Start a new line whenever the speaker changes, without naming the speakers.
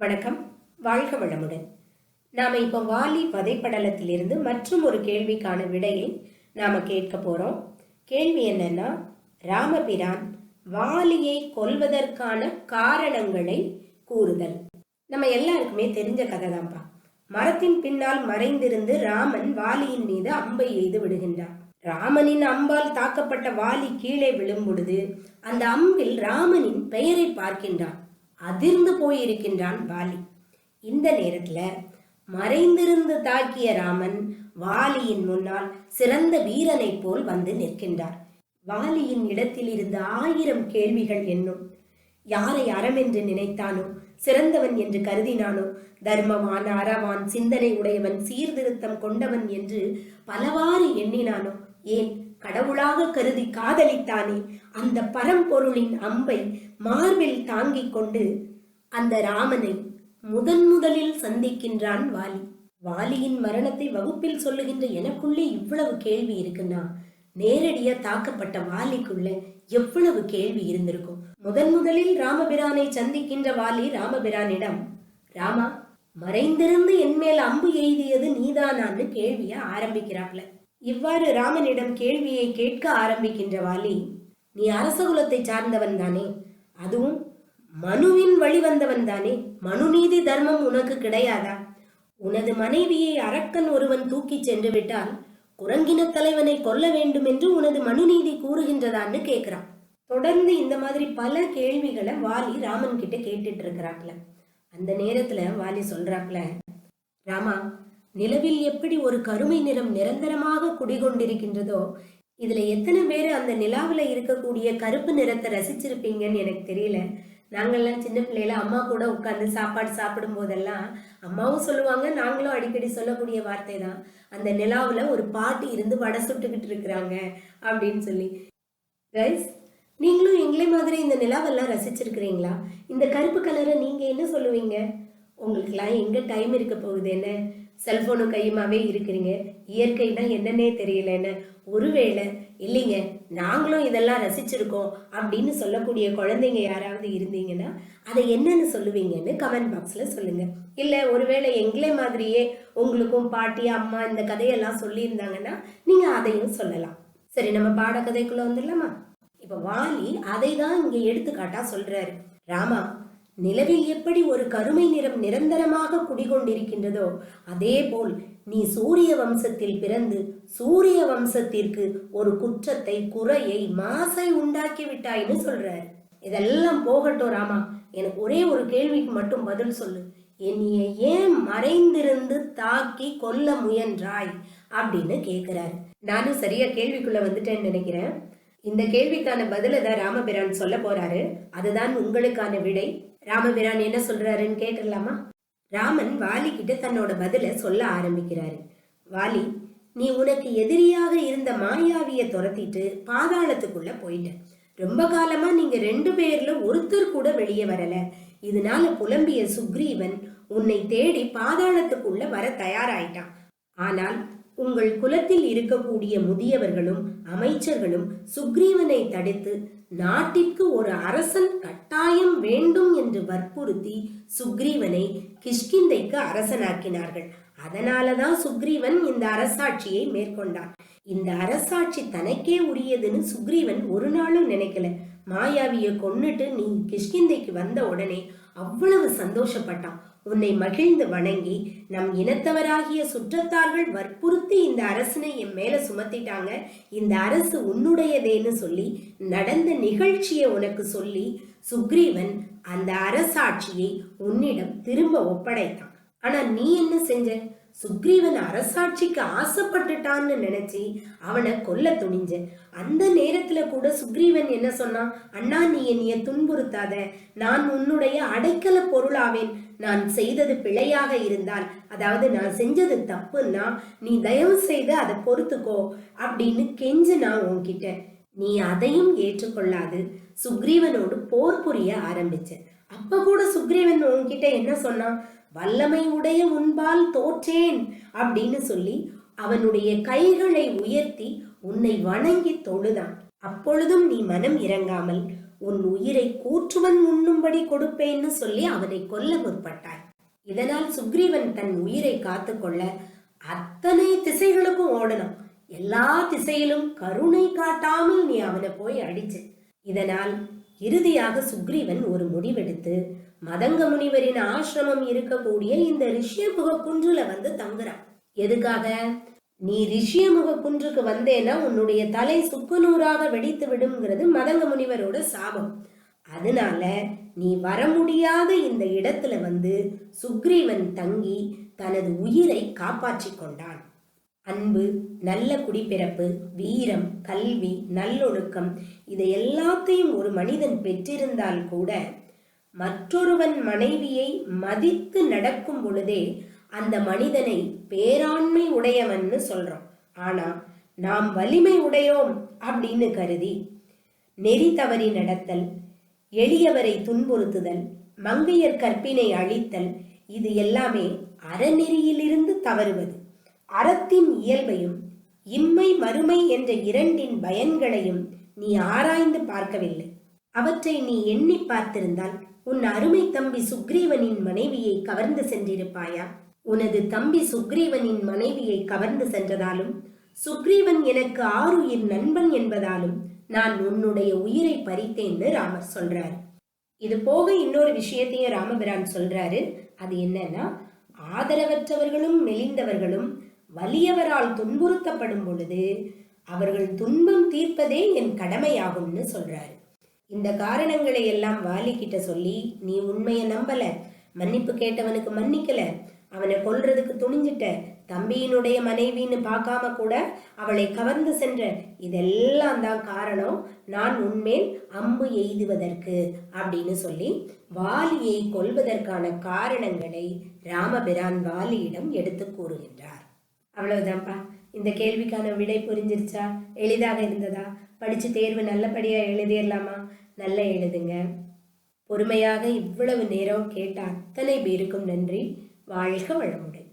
வணக்கம், வாழ்க வளமுடன். நாம இப்போ வாலி வதைப்படலத்திலிருந்து மற்றும் ஒரு கேள்விக்கான விடையை நாம கேட்க போறோம். கேள்வி என்னன்னா, ராமபிரான் வாலியை கொல்வதற்கான காரணங்களை கூறுதல். நம்ம எல்லாருக்குமே தெரிஞ்ச கதை தான்ப்பா. மரத்தின் பின்னால் மறைந்திருந்து ராமன் வாலியின் மீது அம்பை எய்து விடுகின்றார். ராமனின் அம்பால் தாக்கப்பட்ட வாலி கீழே விழும் பொழுது அந்த அம்பில் ராமனின் பெயரை பார்க்கின்றான். அதிர்ந்து போயிருக்கின்றான் வாலி. இந்த நேரத்துல மறைந்திருந்து தாக்கிய ராமன் வாலியின் முன்னால் சிறந்த வீரனை போல் வந்து நிற்கின்றார். வாலியின் இடத்தில் இருந்த 1000 கேள்விகள் என்னும். யாரை அறம் என்று நினைத்தானோ, சிறந்தவன் என்று கருதினானோ, தர்மவான், அறவான், சிந்தனை உடையவன், சீர்திருத்தம் கொண்டவன் என்று பலவாறு எண்ணினானோ, ஏன் கடவுளாக கருதி காதலித்தானே, அந்த பரம்பொருளின் அம்பை மார்பில் தாங்கிக் கொண்டு அந்த ராமனை முதலில் சந்திக்கின்றான் வாலி. வாலியின் மரணத்தை வகுப்பில் சொல்லுகின்ற எனக்குள்ளே இவ்வளவு கேள்வி இருக்குன்னா, நேரடியா தாக்கப்பட்ட வாலிக்குள்ள எவ்வளவு கேள்வி இருந்திருக்கும். முதலில் ராமபிரானை சந்திக்கின்ற வாலி ராமபிரானிடம், ராமா, மறைந்திருந்து என் மேல் அம்பு எய்தியது நீதானான்னு கேள்விய ஆரம்பிக்கிறாப்ல. இவ்வாறு ராமனிடம் கேள்வியை கேட்க ஆரம்பிக்கின்ற வாலி, நீ அரசகுலத்தை சார்ந்தவன் தானே, அதுவும் மனுவின் வழி வந்தவன் தானே, மனுநீதி தர்மம் உனக்கு கிடையாதா? உனது மனைவியை அரக்கன் ஒருவன் தூக்கி சென்று விட்டால் குரங்கின தலைவனை கொல்ல வேண்டும் என்று உனது மனுநீதி கூறுகின்றதான்னு கேட்கிறான். தொடர்ந்து இந்த மாதிரி பல கேள்விகளை வாலி ராமன் கிட்ட கேட்டுட்டு இருக்கிறாப்ல. அந்த நேரத்துல வாலி சொல்றாப்ல, ராமா, நிலவில் எப்படி ஒரு கருமை நிறம் நிரந்தரமாக குடிகொண்டிருக்கின்றதோ, இதுல எத்தனை பேரு அந்த நிலாவில இருக்கக்கூடிய கருப்பு நிறத்தை ரசிச்சிருப்பீங்கன்னு எனக்கு தெரியல. நாங்கள்லாம் சின்ன பிள்ளையில அம்மா கூட உட்கார்ந்து சாப்பாடு சாப்பிடும் போதெல்லாம் அம்மாவும் சொல்லுவாங்க, நாங்களும் அடிக்கடி சொல்லக்கூடிய வார்த்தை தான், அந்த நிலாவுல ஒரு பாட்டி இருந்து வடை சுட்டுக்கிட்டு இருக்கிறாங்க அப்படின்னு சொல்லி. கைஸ், நீங்களும் எங்களை மாதிரி இந்த நிலாவெல்லாம் ரசிச்சிருக்கிறீங்களா? இந்த கருப்பு கலரை நீங்க என்ன சொல்லுவீங்க? உங்களுக்குலாம் எங்க டைம் இருக்க போகுது? என்ன செல்போனும் கையுமாவே இருக்கிறீங்க, இயற்கைனா என்னன்னே தெரியலன்னு. ஒருவேளை இல்லைங்க நாங்களும் இதெல்லாம் ரசிச்சிருக்கோம் அப்படின்னு சொல்லக்கூடிய குழந்தைங்க யாராவது இருந்தீங்கன்னா அதை என்னன்னு சொல்லுவீங்கன்னு கமெண்ட் பாக்ஸ்ல சொல்லுங்க. இல்ல ஒருவேளை எங்களை மாதிரியே உங்களுக்கும் பாட்டி அம்மா இந்த கதையெல்லாம் சொல்லியிருந்தாங்கன்னா நீங்க அதையும் சொல்லலாம். சரி, நம்ம பாடக்கதைக்குள்ள வந்துடலாமா? இப்ப வாலி அதை தான் இங்க எடுத்துக்காட்டா சொல்றாரு. ராமா, நிலவில் எப்படி ஒரு கருமை நிறம் நிரந்தரமாக குடிகொண்டிருக்கின்றதோ, அதே போல் நீ சூரிய வம்சத்தில் பிறந்து சூரிய வம்சத்திற்கு ஒரு குற்றத்தை, குறையை, மாசை உண்டாக்கி விட்டாய்னு சொல்றாரு. இதெல்லாம் போகட்டும் ராமா, எனக்கு ஒரே ஒரு கேள்விக்கு மட்டும் பதில் சொல்லு. என்னைய ஏன் மறைந்திருந்து தாக்கி கொல்ல முயன்றாய் அப்படின்னு கேட்கிறாரு. நானும் சரியா கேள்விக்குள்ள வந்துட்டேன்னு நினைக்கிறேன். இந்த கேள்விக்கான பதில தான் ராமபிரான் சொல்ல போறாரு. அதுதான் உங்களுக்கான விடை. ராமபிரான் என்ன சொல்றாருன்னு கேட்டுடலாமா? ராமன் வாலி கிட்ட தன்னோட பதில சொல்ல ஆரம்பிக்கிறாரு. வாலி, நீ உனக்கு எதிரியாக இருந்த மாயாவிய துரத்திட்டு பாதாளத்துக்குள்ள போயிட்ட. ரொம்ப காலமா நீங்க 2 பேர்ல ஒருத்தர் கூட வெளியே வரல. இதனால புலம்பிய சுக்ரீவன் உன்னை தேடி பாதாளத்துக்குள்ள வர தயாராயிட்டான். ஆனால் உங்கள் குலத்தில் இருக்கக்கூடிய முதியவர்களும் அமைச்சர்களும் சுக்ரீவனை தடுத்து நாட்டிற்கு ஒரு அரசன் கட்டாயம் வேண்டும் என்று வற்புறுத்தி சுக்ரீவனை கிஷ்கிந்தைக்கு அரசனாக்கினார்கள். அதனாலதான் சுக்ரீவன் இந்த அரசாட்சியை மேற்கொண்டான். இந்த அரசாட்சி தனக்கே உரியதுன்னு சுக்ரீவன் ஒரு நாளும் நினைக்கல. மாயாவிய கொன்னுட்டு நீ கிஷ்கிந்தைக்கு வந்த உடனே அவ்வளவு சந்தோஷப்பட்டான். உன்னை மகிழ்ந்து வணங்கி, நம் இனத்தவராகிய சுற்றத்தார்கள் வற்புறுத்தி இந்த அரசனை என் மேல சுமத்திட்டாங்க, இந்த அரசு உன்னுடையதேன்னு சொல்லி நடந்த நிகழ்ச்சியை உனக்கு சொல்லி சுக்ரீவன் அந்த அரசாட்சியை உன்னிடம் திரும்ப ஒப்படைத்தான். ஆனா நீ என்ன செஞ்ச? சுக்ரீவன் அரசாட்சிக்கு ஆசைப்பட்டுட்டான்னு நினைச்சு அவனை கொல்ல துணிஞ்ச. அந்த நேரத்துல கூட சுக்ரீவன் என்ன சொன்னான்? அண்ணா, நீ என்னைய துன்புறுத்தாத, நான் உன்னுடைய அடைக்கல பொருளாவேன். நான் செய்தது பிழையாக இருந்தால், அதாவது நான் செஞ்சது தப்புன்னா நீ தயவு செய்து அதை பொறுத்துக்கோ அப்படின்னு கெஞ்சு நான் உன்கிட்ட. நீ அதையும் ஏற்றுக்கொள்ளாது சுக்ரீவனோடு போர் புரிய ஆரம்பிச்ச. அப்ப கூட சுக்ரீவன் உன்கிட்ட என்ன சொன்னான்? வல்லமை உடைய உன்பால் தோற்றேன் அப்படின்னு சொல்லி அவனுடைய கைகளை உயர்த்தி உன்னை வணங்கி தொழுதான். அப்பொழுதும் நீ மனம் இறங்காமல் உன் உயிரை கூற்றுவன் உண்ணும்படி கொடுப்பேன்னு சொல்லி அவனை கொல்ல முற்பட்டாய். இதனால் சுக்ரீவன் தன் உயிரை காத்துக்கொள்ள அத்தனை திசைகளுக்கும் ஓடணும். எல்லா திசையிலும் கருணை காட்டாமல் நீ அவனை போய் அடிச்ச. இதனால் இறுதியாக சுக்ரீவன் ஒரு முடிவெடுத்து மதங்க முனிவரின் ஆசிரமம் இருக்கக்கூடிய இந்த ரிஷியமுக குன்றுல வந்து தங்குறான். எதுக்காக? நீ ரிஷியமுக குன்றுக்கு வந்தேன்னா உன்னுடைய தலை சுக்குநூறாக வெடித்து விடும்ங்கிறது மதங்க முனிவரோட சாபம். அதனால நீ வர முடியாத இந்த இடத்துல வந்து சுக்ரீவன் தங்கி தனது உயிரை காப்பாற்றி கொண்டான். அன்பு, நல்ல குடிப்பிறப்பு, வீரம், கல்வி, நல்லொழுக்கம் இதை எல்லாத்தையும் ஒரு மனிதன் பெற்றிருந்தால் கூட மற்றொருவன் மனைவியை மதித்து நடக்கும் பொழுதே அந்த மனிதனை பேராண்மை உடையவன்னு சொல்றோம். ஆனா நாம் வலிமை உடையோம் அப்படின்னு கருதி நெறி தவறி நடத்தல், எளியவரை துன்புறுத்துதல், மங்கையர் கற்பினை அழித்தல் இது எல்லாமே அறநெறியிலிருந்து தவறுவது. அறத்தின் இயல்பையும் இம்மை மறுமை என்ற இரண்டின் பயன்களையும் நீ ஆராய்ந்து பார்க்கவில்லை. அவற்றை நீ எண்ணி பார்த்திருந்தால் உன் அருமை தம்பி சுக்ரீவனின் மனைவியை கவர்ந்து சென்றிருப்பாயா? உனது தம்பி சுக்ரீவனின் மனைவியை கவர்ந்து சென்றதாலும் சுக்ரீவன் எனக்கு ஆருயிர் நண்பன் என்பதாலும் நான் உன்னுடைய உயிரை பறித்தேன்னு ராமர் சொல்றாரு. இது போக இன்னொரு விஷயத்தையும் ராமபிரான் சொல்றாரு. அது என்னன்னா, ஆதரவற்றவர்களும் மெலிந்தவர்களும் வலியவரால் துன்புறுத்தப்படும் பொழுது அவர்கள் துன்பம் தீர்ப்பதே என் கடமையாகும்னு சொல்றாரு. இந்த காரணங்களை எல்லாம் வாலி கிட்ட சொல்லி நீ உண்மையை நம்பல, மன்னிப்பு கேட்டவனுக்கு மன்னிக்கல, அவனை கொல்றதுக்கு துணிஞ்சிட்ட, தம்பியினுடைய மனைவின்னு பார்க்காம கூட அவளை கவர்ந்து சென்ற, இதெல்லாம் தான் காரணம் நான் உன்மேல் அம்பு எய்துவதற்கு அப்படின்னு சொல்லி வாலியை கொல்வதற்கான காரணங்களை ராமபிரான் வாலியிடம் எடுத்து கூறுகின்றார். அவ்வளவுதான்ப்பா. இந்த கேள்விக்கான விடை புரிஞ்சிருச்சா? எளிதாக இருந்ததா? படிச்சு தேர்வு நல்லபடியா எழுதிடலாமா? நல்லா எழுதுங்க. பொறுமையாக இவ்வளவு நேரம் கேட்ட அத்தனை பேருக்கும் நன்றி. வாழ்க வளமுடன்.